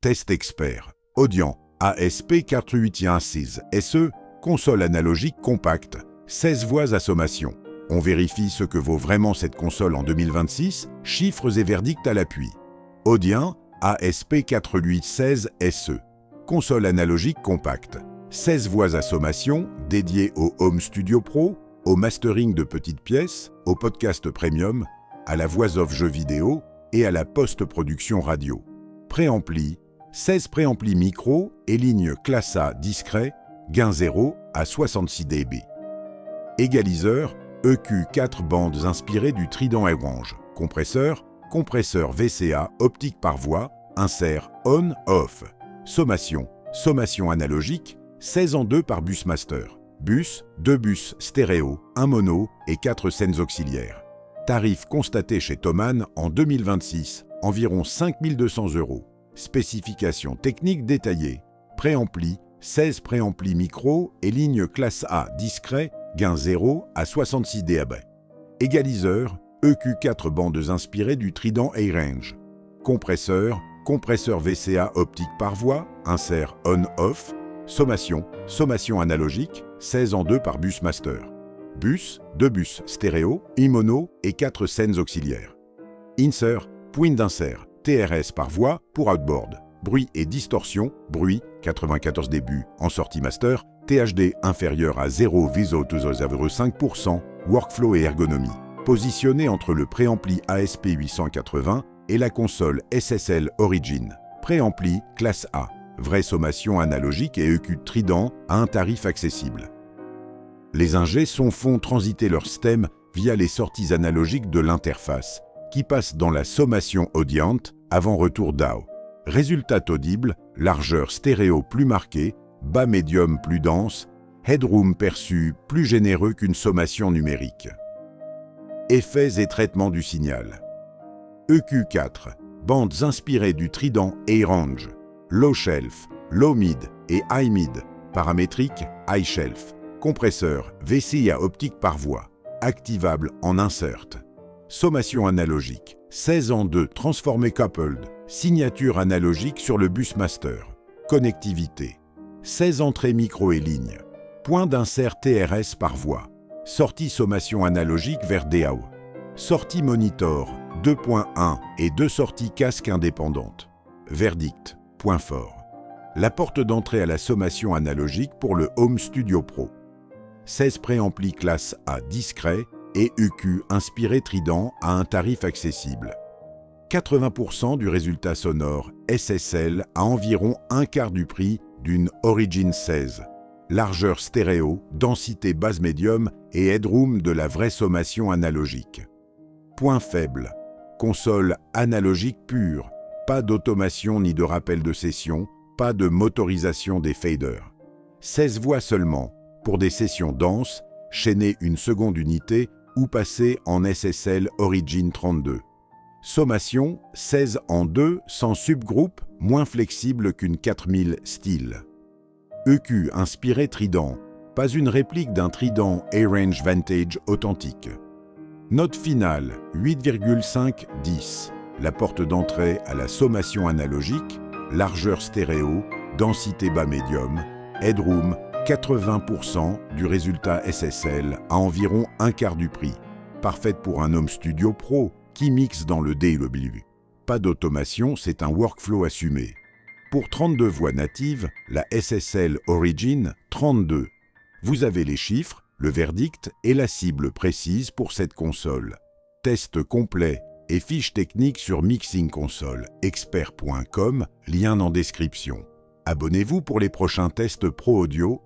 Test expert. Audient ASP481 SE, console analogique compacte, 16 voix à sommation. On vérifie ce que vaut vraiment cette console en 2026, chiffres et verdicts à l'appui. Audient ASP481 SE, console analogique compacte, 16 voix à sommation dédiée au Home Studio Pro, au mastering de petites pièces, au podcast premium, à la voix off jeux vidéo et à la post-production radio. Préampli, 16 préamplis micro et ligne classe A discret, gain 0 à 66 dB. Égaliseur, EQ 4 bandes inspirées du Trident Orange. Compresseur, compresseur VCA optique par voie, insert on-off. Sommation, sommation analogique, 16 en 2 par Busmaster. Bus, 2 bus stéréo, 1 mono et 4 scènes auxiliaires. Tarif constaté chez Thomann en 2026, environ 5 200 €. Spécifications techniques détaillées. Préampli, 16 préamplis micro et ligne classe A discret, gain 0 à 66 dB. Égaliseur, EQ4 bandes inspirées du Trident A-Range. Compresseur, compresseur VCA optique par voie, insert on-off. Sommation, sommation analogique, 16 en 2 par Busmaster. Bus, 2 bus stéréo, mono et 4 scènes auxiliaires. Insert, point d'insert, TRS par voie pour outboard. Bruit et distorsion, bruit, 94 dB en sortie master, THD inférieur à 0,5%, workflow et ergonomie. Positionné entre le préampli ASP880 et la console SSL Origin. Préampli classe A. Vraie sommation analogique et EQ Trident à un tarif accessible. Les ingés son font transiter leur stem via les sorties analogiques de l'interface, qui passent dans la sommation audiente avant retour DAW. Résultat audible, largeur stéréo plus marquée, bas médium plus dense, headroom perçu plus généreux qu'une sommation numérique. Effets et traitements du signal. EQ4, bandes inspirées du Trident A-Range. Low shelf, low mid et high mid, paramétrique, high shelf, compresseur, VCA optique par voie, activable en insert. Sommation analogique, 16 en 2 transformé coupled, signature analogique sur le Busmaster. Connectivité, 16 entrées micro et ligne, point d'insert TRS par voie, sortie sommation analogique vers DAW, sortie monitor, 2.1 et 2 sorties casque indépendantes. Verdict. Point fort. La porte d'entrée à la sommation analogique pour le Home Studio Pro. 16 préamplis classe A discret et EQ inspiré Trident à un tarif accessible. 80% du résultat sonore SSL à environ un quart du prix d'une Origin 16. Largeur stéréo, densité basse médium et headroom de la vraie sommation analogique. Point faible. Console analogique pure. Pas d'automation ni de rappel de session, pas de motorisation des faders. 16 voix seulement, pour des sessions denses, chaîner une seconde unité ou passer en SSL Origin 32. Sommation, 16 en 2 sans subgroupe, moins flexible qu'une 4000 style. EQ inspiré Trident, pas une réplique d'un Trident A-Range Vantage authentique. Note finale, 8,5-10. La porte d'entrée à la sommation analogique, largeur stéréo, densité bas médium, headroom 80% du résultat SSL à environ un quart du prix. Parfaite pour un Home Studio Pro qui mixe dans le D et le BLU. Pas d'automation, c'est un workflow assumé. Pour 32 voix natives, la SSL Origin 32. Vous avez les chiffres, le verdict et la cible précise pour cette console. Test complet et fiches techniques sur Mixing Console, expert.com, lien en description. Abonnez-vous pour les prochains tests pro audio